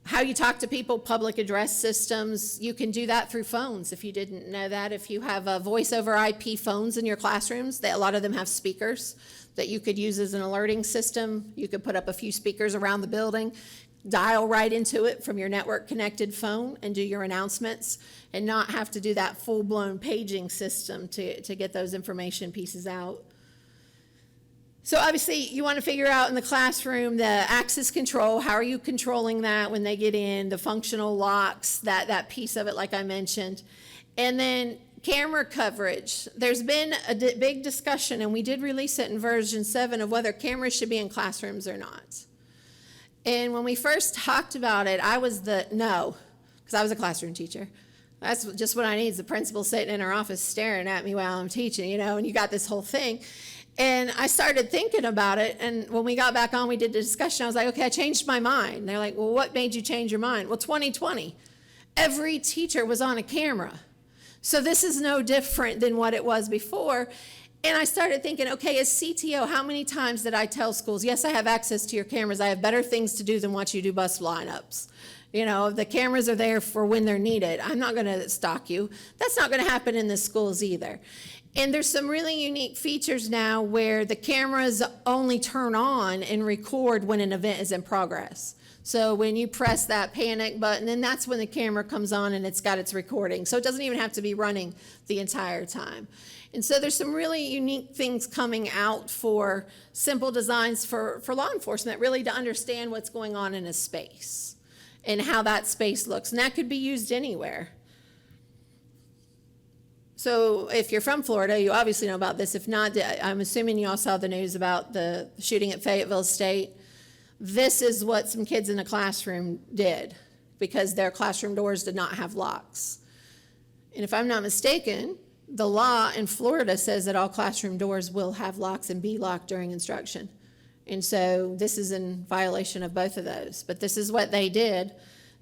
How you talk to people, public address systems, you can do that through phones if you didn't know that. If you have voice over IP phones in your classrooms, a lot of them have speakers that you could use as an alerting system. You could put up a few speakers around the building, dial right into it from your network connected phone and do your announcements and not have to do that full-blown paging system to get those information pieces out. So obviously you want to figure out in the classroom the access control. How are you controlling that when they get in? The functional locks, that piece of it like I mentioned. And then camera coverage. There's been a big discussion, and we did release it in version 7 of whether cameras should be in classrooms or not. And when we first talked about it, I was no, because I was a classroom teacher. That's just what I need, is the principal sitting in her office staring at me while I'm teaching, and you got this whole thing. And I started thinking about it, and when we got back on, we did the discussion. I was like, okay, I changed my mind. And they're like, well, what made you change your mind? Well, 2020, every teacher was on a camera. So this is no different than what it was before. And I started thinking, okay, as CTO, how many times did I tell schools, yes, I have access to your cameras. I have better things to do than watch you do bus lineups. The cameras are there for when they're needed. I'm not going to stalk you. That's not going to happen in the schools either. And there's some really unique features now where the cameras only turn on and record when an event is in progress. So when you press that panic button, then that's when the camera comes on and it's got its recording. So it doesn't even have to be running the entire time. And so there's some really unique things coming out for simple designs for law enforcement, really to understand what's going on in a space and how that space looks. And that could be used anywhere. So if you're from Florida, you obviously know about this. If not, I'm assuming you all saw the news about the shooting at Fayetteville State. This is what some kids in a classroom did because their classroom doors did not have locks. And if I'm not mistaken, the law in Florida says that all classroom doors will have locks and be locked during instruction. And so this is in violation of both of those. But this is what they did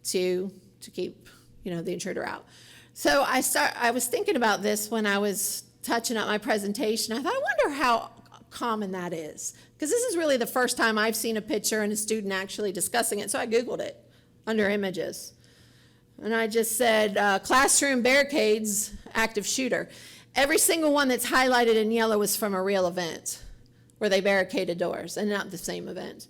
to keep, the intruder out. So I was thinking about this when I was touching up my presentation. I thought, I wonder how common that is. Because this is really the first time I've seen a picture and a student actually discussing it. So I Googled it under images. And I just said, classroom barricades, active shooter. Every single one that's highlighted in yellow is from a real event where they barricaded doors, and not the same event.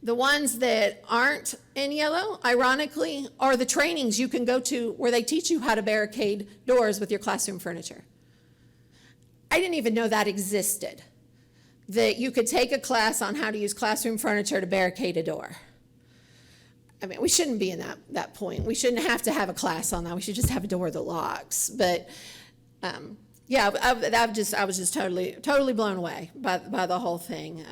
The ones that aren't in yellow, ironically, are the trainings you can go to where they teach you how to barricade doors with your classroom furniture. I didn't even know that existed, that you could take a class on how to use classroom furniture to barricade a door. I mean, we shouldn't be in that point. We shouldn't have to have a class on that. We should just have a door that locks. But yeah, I was just totally blown away by the whole thing.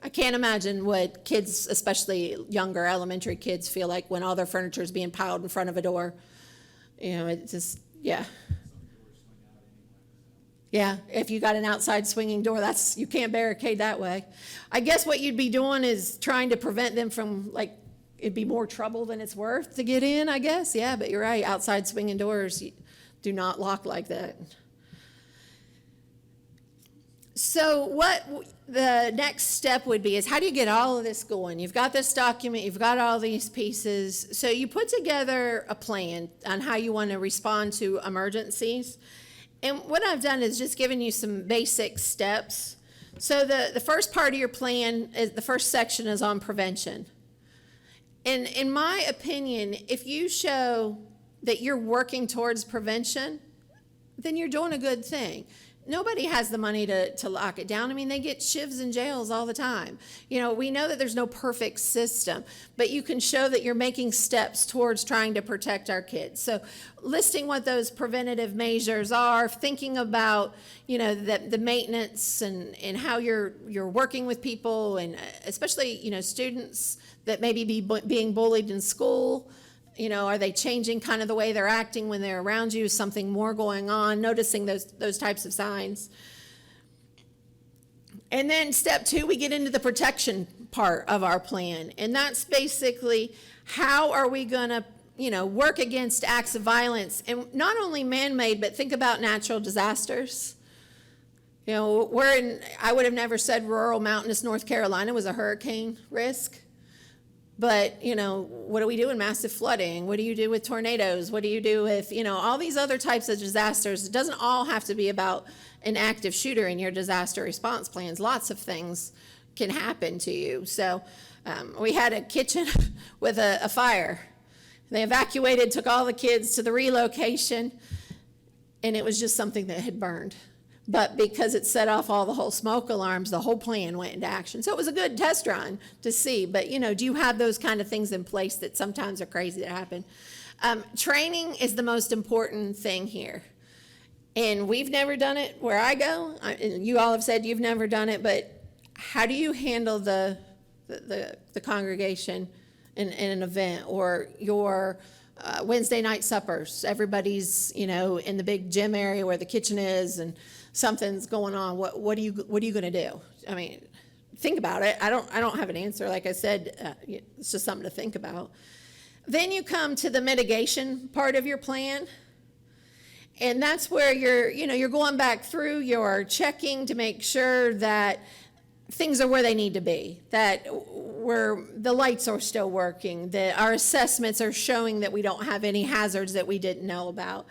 I can't imagine what kids, especially younger elementary kids, feel like when all their furniture is being piled in front of a door. It just, yeah. Yeah, if you got an outside swinging door, you can't barricade that way. I guess what you'd be doing is trying to prevent them from, it'd be more trouble than it's worth to get in, I guess. Yeah, but you're right, outside swinging doors do not lock like that. So what the next step would be is, how do you get all of this going? You've got this document, you've got all these pieces. So you put together a plan on how you want to respond to emergencies. And what I've done is just given you some basic steps. So the first part of your plan, the first section is on prevention. And in my opinion, if you show that you're working towards prevention, then you're doing a good thing. Nobody has the money to lock it down. I mean, they get shivs in jails all the time. We know that there's no perfect system, but you can show that you're making steps towards trying to protect our kids. So listing what those preventative measures are, thinking about, the maintenance and how you're working with people, and especially, students that maybe be being bullied in school. Are they changing kind of the way they're acting when they're around you? Is something more going on? Noticing those types of signs. And then step 2, we get into the protection part of our plan. And that's basically, how are we going to, work against acts of violence? And not only man-made, but think about natural disasters. I would have never said rural mountainous North Carolina was a hurricane risk. But, what do we do in massive flooding? What do you do with tornadoes? What do you do with, all these other types of disasters? It doesn't all have to be about an active shooter in your disaster response plans. Lots of things can happen to you. So we had a kitchen with a fire. They evacuated, took all the kids to the relocation, and it was just something that had burned. But because it set off all the whole smoke alarms, the whole plan went into action. So it was a good test run to see. But, do you have those kind of things in place that sometimes are crazy that happen? Training is the most important thing here. And we've never done it where I go. And you all have said you've never done it, but how do you handle the congregation in an event, or your Wednesday night suppers? Everybody's, in the big gym area where the kitchen is, and something's going on. What are you going to do? I mean, think about it. I don't have an answer. Like I said, it's just something to think about. Then you come to the mitigation part of your plan. And that's where you're going back through, you're checking to make sure that things are where they need to be, that the lights are still working, that our assessments are showing that we don't have any hazards that we didn't know about.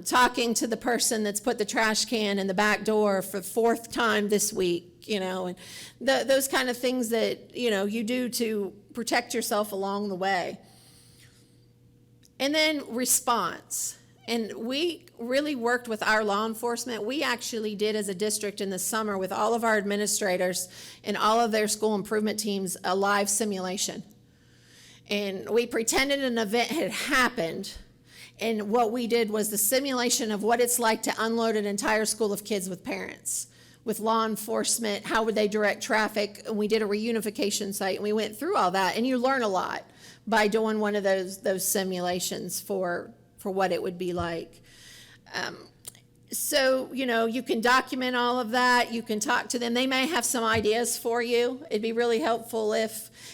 Talking to the person that's put the trash can in the back door for the 4th time this week, and those kind of things that, you do to protect yourself along the way. And then response. And we really worked with our law enforcement. We actually did, as a district in the summer, with all of our administrators and all of their school improvement teams, a live simulation. And we pretended an event had happened. And what we did was the simulation of what it's like to unload an entire school of kids with parents, with law enforcement, how would they direct traffic. And we did a reunification site, and we went through all that. And you learn a lot by doing one of those simulations for what it would be like. So, you can document all of that. You can talk to them. They may have some ideas for you. It'd be really helpful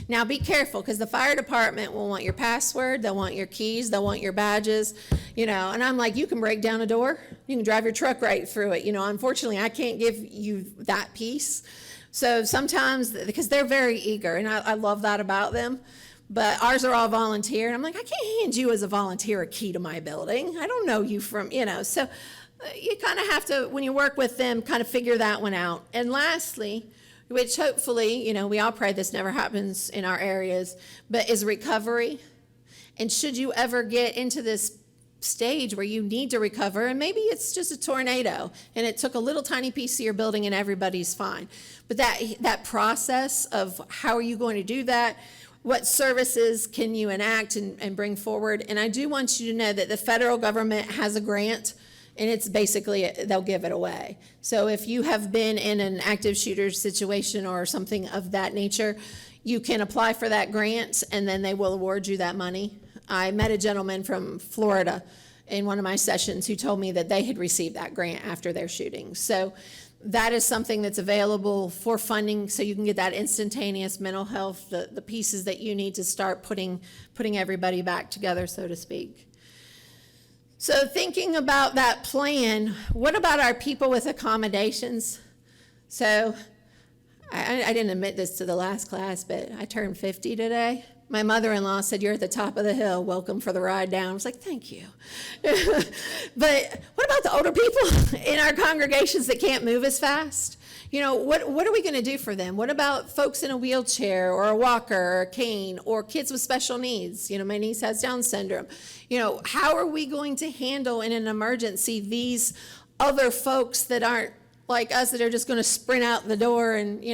now be careful, because the fire department will want your password. They'll want your keys. They'll want your badges, and I'm like, you can break down a door. You can drive your truck right through it. Unfortunately, I can't give you that piece. So sometimes, because they're very eager, and I love that about them. But ours are all volunteer. And I'm like, I can't hand you as a volunteer a key to my building. I don't know you from, So you kind of have to, when you work with them, kind of figure that one out. And lastly, which hopefully, we all pray this never happens in our areas, but is recovery. And should you ever get into this stage where you need to recover, and maybe it's just a tornado and it took a little tiny piece of your building and everybody's fine. But that process of how are you going to do that? What services can you enact and bring forward? And I do want you to know that the federal government has a grant, and it's basically, they'll give it away. So if you have been in an active shooter situation or something of that nature, you can apply for that grant, and then they will award you that money. I met a gentleman from Florida in one of my sessions who told me that they had received that grant after their shooting. So that is something that's available for funding, so you can get that instantaneous mental health, the pieces that you need to start putting everybody back together, so to speak. So thinking about that plan, what about our people with accommodations? So I didn't admit this to the last class, but I turned 50 today. My mother-in-law said, "You're at the top of the hill. Welcome for the ride down." I was like, "Thank you." But what about the older people in our congregations that can't move as fast? What are we going to do for them? What about folks in a wheelchair or a walker or a cane, or kids with special needs? My niece has Down syndrome. How are we going to handle in an emergency these other folks that aren't like us, that are just going to sprint out the door and,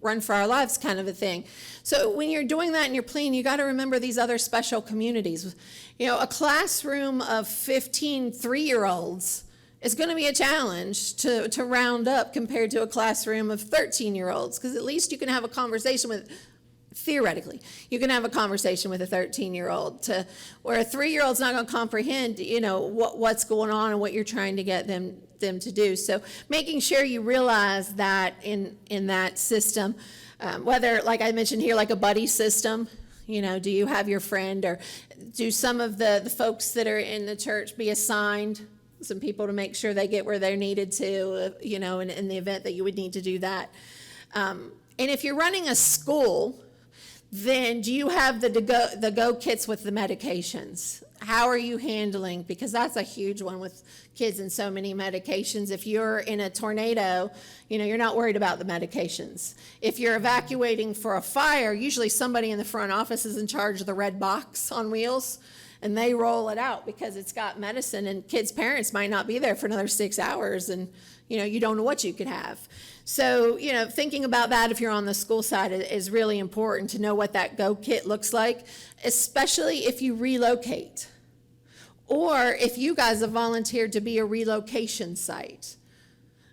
run for our lives kind of a thing? So when you're doing that in your plan, you got to remember these other special communities. A classroom of 15 3-year-olds is going to be a challenge to round up compared to a classroom of 13-year-olds, because at least you can have a conversation with, theoretically, you can have a conversation with a 13-year-old, where a 3-year-old's not going to comprehend, what's going on and what you're trying to get them to do. So making sure you realize that in that system, whether, like I mentioned here, like a buddy system, do you have your friend, or do some of the folks that are in the church be assigned some people to make sure they get where they're needed to, in the event that you would need to do that. And if you're running a school, then do you have the go kits with the medications? How are you handling? Because that's a huge one with kids and so many medications. If you're in a tornado, you're not worried about the medications. If you're evacuating for a fire, usually somebody in the front office is in charge of the red box on wheels. and they roll it out because it's got medicine, and kids' parents might not be there for another 6 hours, and you don't know what you could have. So, thinking about that if you're on the school side is really important to know what that Go Kit looks like, especially if you relocate, or if you guys have volunteered to be a relocation site,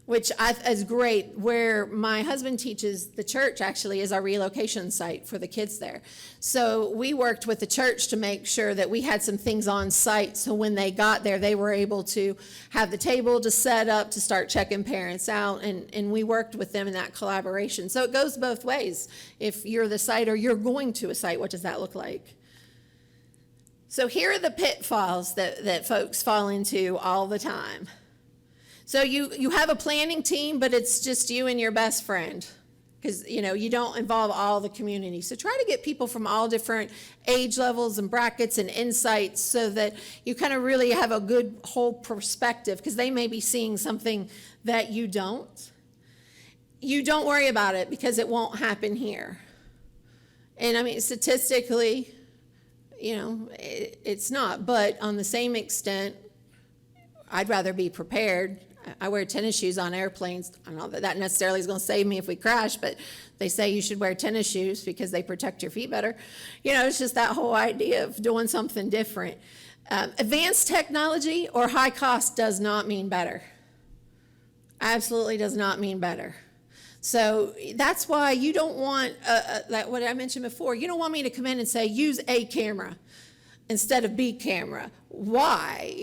which is great. Where my husband teaches, the church actually is our relocation site for the kids there. So we worked with the church to make sure that we had some things on site, so when they got there, they were able to have the table to set up to start checking parents out, and we worked with them in that collaboration. So it goes both ways. If you're the site or you're going to a site, what does that look like? So here are the pitfalls that folks fall into all the time. So you have a planning team, but it's just you and your best friend, because you don't involve all the community. So try to get people from all different age levels and brackets and insights, so that you kind of really have a good whole perspective, because they may be seeing something that you don't. You don't worry about it, because it won't happen here. And I mean, statistically, it's not, but on the same extent, I'd rather be prepared. I wear tennis shoes on airplanes. I don't know that that necessarily is going to save me if we crash, but they say you should wear tennis shoes because they protect your feet better. It's just that whole idea of doing something different. Advanced technology or high cost does not mean better. Absolutely does not mean better. So that's why you don't want, like what I mentioned before, you don't want me to come in and say, use A camera instead of B camera. Why?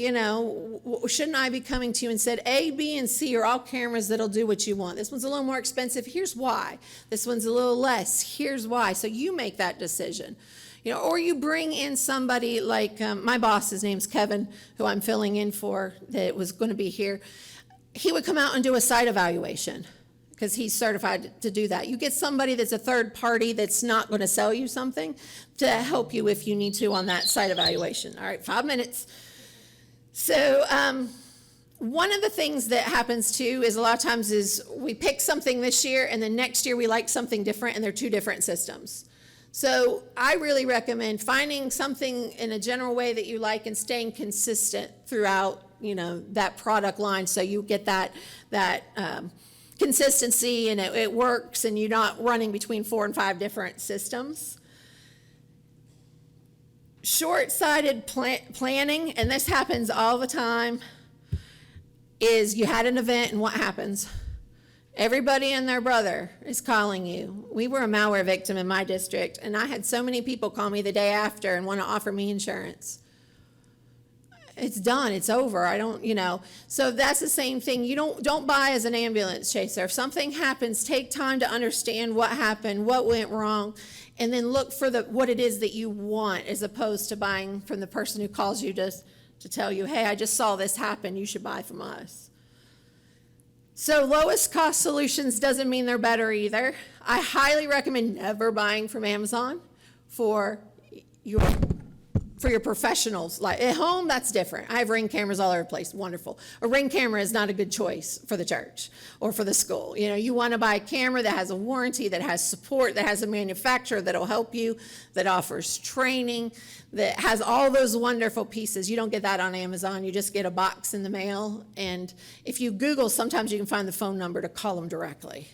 Shouldn't I be coming to you and said, A, B, and C are all cameras that'll do what you want. This one's a little more expensive. Here's why. This one's a little less. Here's why. So you make that decision. Or you bring in somebody like my boss, his name's Kevin, who I'm filling in for, that was going to be here. He would come out and do a site evaluation, because he's certified to do that. You get somebody that's a third party that's not going to sell you something to help you if you need to on that site evaluation. All right, 5 minutes. So one of the things that happens too is a lot of times is we pick something this year and then next year we like something different, and they're two different systems. So I really recommend finding something in a general way that you like and staying consistent throughout, that product line, so you get that consistency, and it works, and you're not running between 4 and 5 different systems. Short-sighted planning, and this happens all the time, is you had an event, and what happens? Everybody and their brother is calling you. We were a malware victim in my district, and I had so many people call me the day after and want to offer me insurance. It's done, it's over. I don't, so that's the same thing. You don't buy as an ambulance chaser. If something happens, take time to understand what happened, what went wrong, and then look for what it is that you want, as opposed to buying from the person who calls you to tell you, hey, I just saw this happen, you should buy from us. So lowest cost solutions doesn't mean they're better either. I highly recommend never buying from Amazon for your professionals. Like at home, that's different. I have Ring cameras all over the place. Wonderful. A Ring camera is not a good choice for the church or for the school. You want to buy a camera that has a warranty, that has support, that has a manufacturer that'll help you, that offers training, that has all those wonderful pieces. You don't get that on Amazon. You just get a box in the mail. And if you Google, sometimes you can find the phone number to call them directly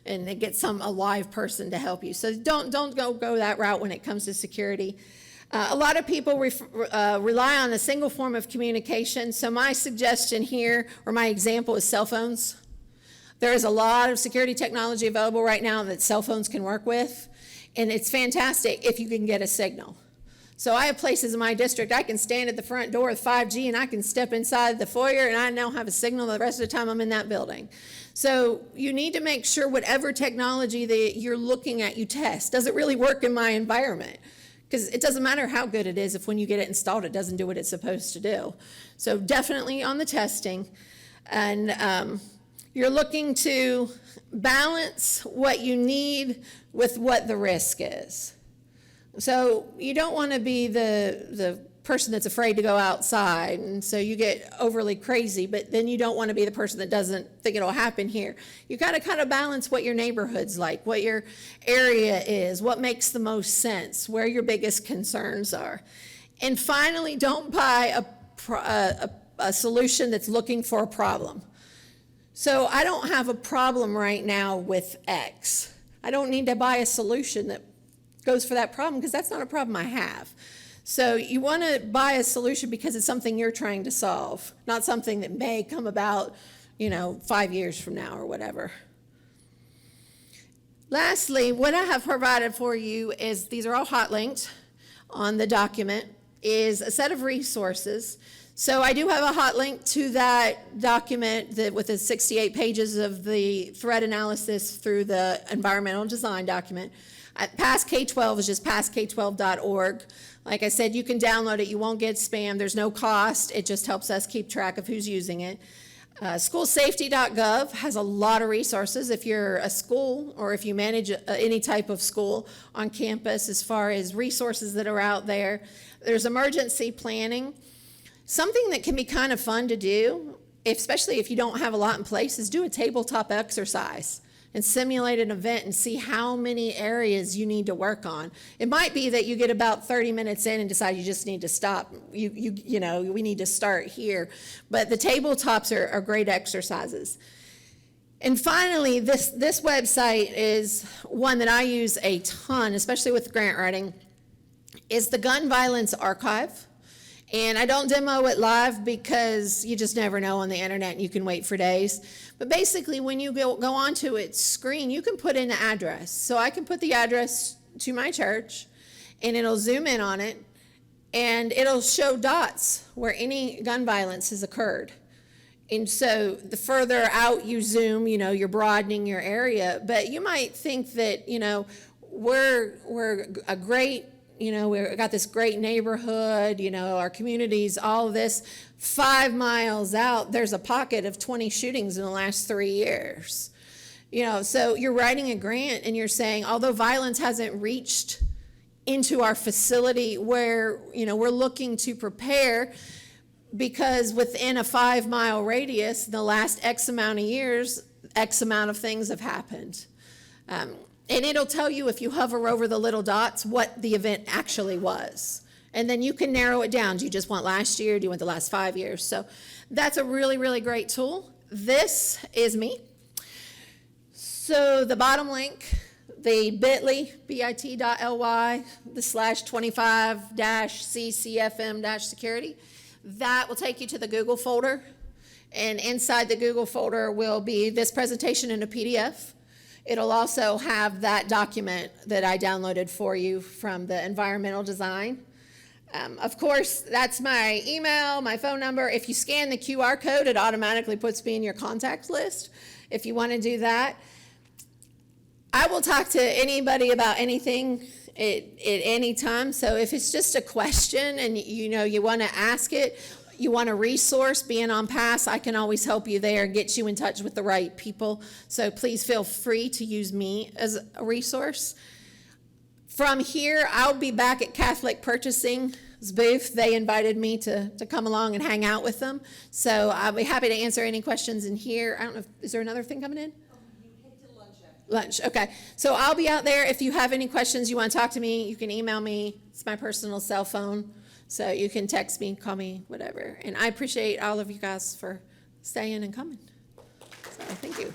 and then get a live person to help you. So don't go that route when it comes to security. A lot of people rely on a single form of communication. So my suggestion here, or my example, is cell phones. There is a lot of security technology available right now that cell phones can work with, and it's fantastic if you can get a signal. So I have places in my district, I can stand at the front door with 5G, and I can step inside the foyer, and I now have a signal the rest of the time I'm in that building. So you need to make sure whatever technology that you're looking at, you test. Does it really work in my environment? Because it doesn't matter how good it is if when you get it installed, it doesn't do what it's supposed to do. So definitely on the testing. And you're looking to balance what you need with what the risk is. So you don't want to be the person that's afraid to go outside, and so you get overly crazy, but then you don't want to be the person that doesn't think it'll happen here. You got to kind of balance what your neighborhood's like, what your area is, what makes the most sense, where your biggest concerns are. And finally, don't buy a solution that's looking for a problem. So I don't have a problem right now with X. I don't need to buy a solution that goes for that problem because that's not a problem I have. So you want to buy a solution because it's something you're trying to solve, not something that may come about, 5 years from now or whatever. Lastly, what I have provided for you is, these are all hot linked on the document, is a set of resources. So I do have a hot link to that document with the 68 pages of the threat analysis through the environmental design document. Pass K-12 is just passK12.org. Like I said, you can download it. You won't get spam. There's no cost. It just helps us keep track of who's using it. Schoolsafety.gov has a lot of resources if you're a school or if you manage any type of school on campus, as far as resources that are out there. There's emergency planning. Something that can be kind of fun to do, especially if you don't have a lot in place, is do a tabletop exercise and simulate an event and see how many areas you need to work on. It might be that you get about 30 minutes in and decide you just need to stop. We need to start here. But the tabletops are great exercises. And finally, this website is one that I use a ton, especially with grant writing, is the Gun Violence Archive. And I don't demo it live because you just never know on the internet and you can wait for days. But basically, when you go onto its screen, you can put in the address. So I can put the address to my church, and it'll zoom in on it, and it'll show dots where any gun violence has occurred. And so the further out you zoom, you're broadening your area. But you might think that, we're a great, we've got this great neighborhood, our communities, all of this. 5 miles out, there's a pocket of 20 shootings in the last 3 years. So you're writing a grant and you're saying, although violence hasn't reached into our facility, where, we're looking to prepare, because within a 5-mile radius, in the last X amount of years, X amount of things have happened. And it'll tell you, if you hover over the little dots, what the event actually was. And then you can narrow it down. Do you just want last year? Do you want the last 5 years? So that's a really, really great tool. This is me. So the bottom link, the bit.ly, bit.ly, the /25-CCFM-security, that will take you to the Google folder. And inside the Google folder will be this presentation in a PDF. It'll also have that document that I downloaded for you from the environmental design. Of course, that's my email, my phone number. If you scan the QR code, it automatically puts me in your contact list if you want to do that. I will talk to anybody about anything at any time. So if it's just a question and you want to ask it, you want a resource, being on pass, I can always help you there and get you in touch with the right people. So please feel free to use me as a resource. From here, I'll be back at Catholic Purchasing's booth. They invited me to come along and hang out with them. So I'll be happy to answer any questions in here. I don't know, is there another thing coming in? You head to lunch after. Lunch, okay. So I'll be out there. If you have any questions, you want to talk to me, you can email me. It's my personal cell phone. So you can text me, call me, whatever. And I appreciate all of you guys for staying and coming. So thank you.